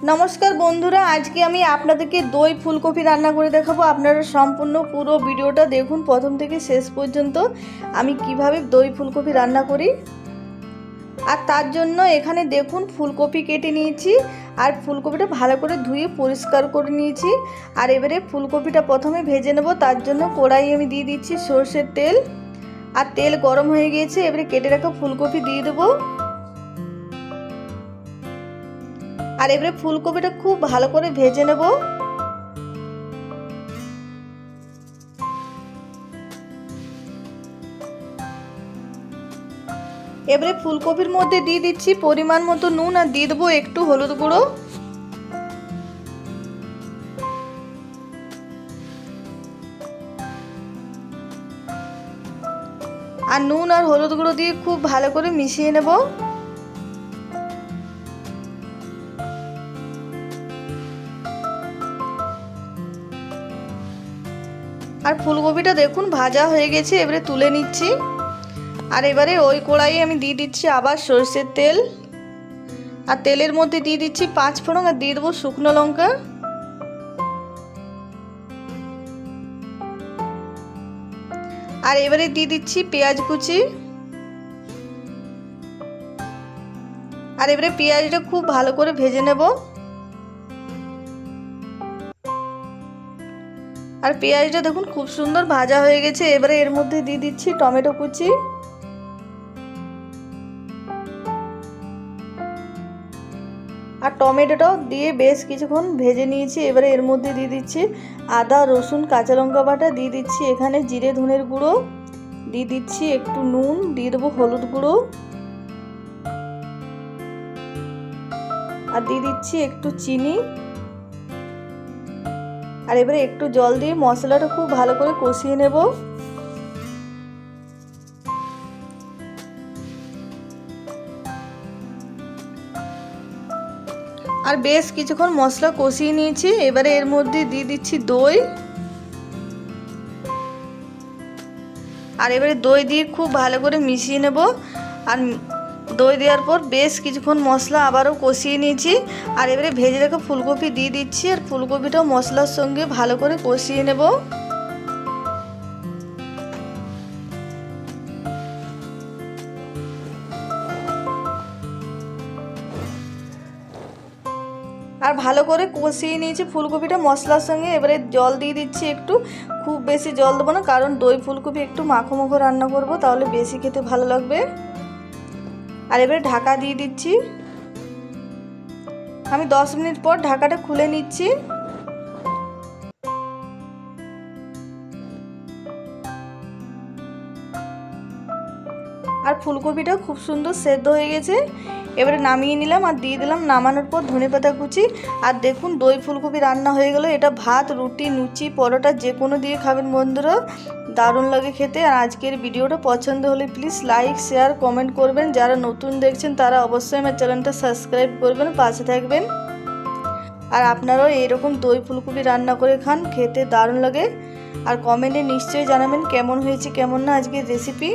नमस्कार बंधुरा आज के आमी आपनादेरके दई फुलकपि रान्ना करे देखाबो। आपनारा सम्पूर्ण पुरो भिडियोटा देखुन प्रथम थेके शेष पर्यन्त आमी किभाबे दई फुलकपि रान्ना करी। आर तार जोन्नो एखाने देखुन फुलकपि केटे निয়েছি और फुलकपिटा भालो करे धुए परिष्कार करे निয়েছি। और एबारे फुलकपिटा प्रथमे भेजे नेब। तार जोन्नो कड़ाई आमी दिए दिচ্ছি সরষের तेल और तेल गरम हो गिয়েছে। एबारे केटे राखा फुलकपि दिए देबो और एबारे फुलकपिटा खूब भालो करे भेजे नेब। एबारे फुलकपिर मध्य दिए दिচ্ছি परिमाण मतो नुन और दिए देबो एकटू हलुद गुঁড়ো। और नुन और हलुद गुঁড়ো दिए खूब भालो करे मिशिए नेब। और फुलकपिटा देखुन भाजा हो गेছে। एबारे तुले निচ্ছি। और एबारे ओई कड़ाई आमी दिए दिচ্ছি आबार সরষের तेल और तेलेर मध्य दिए दिচ্ছি 5 फोड़न और दिए देबो शुकनो लंका। और एबारे दिए दिচ্ছি पेঁয়াজ कुचि। और एबारे पेঁয়াজটা खूब भालो करे भेजे नेब। और पेঁয়াজটা देखुन खूब सुंदर भाजा हो गेছে। एबारे एर मध्य दिए दिচ্ছি टमेटो कुचि। और टमेटोटाও दिए बेश কিছুক্ষণ भेजे নিয়েছি। এবারে এর মধ্যে দিয়ে দিচ্ছি আদা রসুন কাঁচা লঙ্কা বাটা, দিয়ে দিচ্ছি এখানে জিরে ধনের গুঁড়ো, দিয়ে দিচ্ছি একটু নুন, দিয়ে দেবো হলুদ গুঁড়ো আর দিয়ে দিচ্ছি একটু চিনি। আর এবারে একটু জল দিয়ে মশলাটা খুব ভালো করে কষিয়ে নেব। আর বেশ কিছুক্ষণ মশলা কষিয়ে নিয়েছি। এবারে এর মধ্যে দিয়ে দিচ্ছি দই। আর এবারে দই দিয়ে খুব ভালো করে মিশিয়ে নেব। আর দই দেওয়ার পর বেশ কিছুক্ষণ মশলা আবারও কষিয়ে নিয়েছি। আর এবারে ভেজে রাখা ফুলকপি দিয়ে দিচ্ছি। আর ফুলকপিটাও মশলার সঙ্গে ভালো করে কষিয়ে নেব। আর ভালো করে কষিয়ে নিয়েছি ফুলকপিটা মশলার সঙ্গে। এবারে জল দিয়ে দিচ্ছি একটু, খুব বেশি জল দেবো না, কারণ দই ফুলকপি একটু মাখো মাখো রান্না করব, তাহলে বেশি খেতে ভালো লাগবে। আর এবারে ঢাকা দিয়ে দিচ্ছি। আমি 10 মিনিট পর ঢাকাটা খুলে নিচ্ছি। আর ফুলকপিটা খুব সুন্দর সেদ্ধ হয়ে গেছে। এবারে নামিয়ে নিলাম আর দিয়ে দিলাম নামানোর পর ধনেপাতা কুচি। আর দেখুন দই ফুলকপি রান্না হয়ে গেল। এটা ভাত, রুটি, লুচি, পরোটা যে কোনো দিয়ে খাবেন বন্ধুরা, দারুণ লাগে খেতে। আর আজকের ভিডিওটা পছন্দ হলে প্লিজ লাইক শেয়ার কমেন্ট করবেন। যারা নতুন দেখছেন তারা অবশ্যই আমার চ্যানেলটা সাবস্ক্রাইব করবেন, পাশে থাকবেন। আর আপনারাও এরকম দই ফুলকপি রান্না করে খান, খেতে দারুণ লাগে। আর কমেন্টে নিশ্চয়ই জানাবেন কেমন হয়েছে কেমন না আজকের রেসিপি।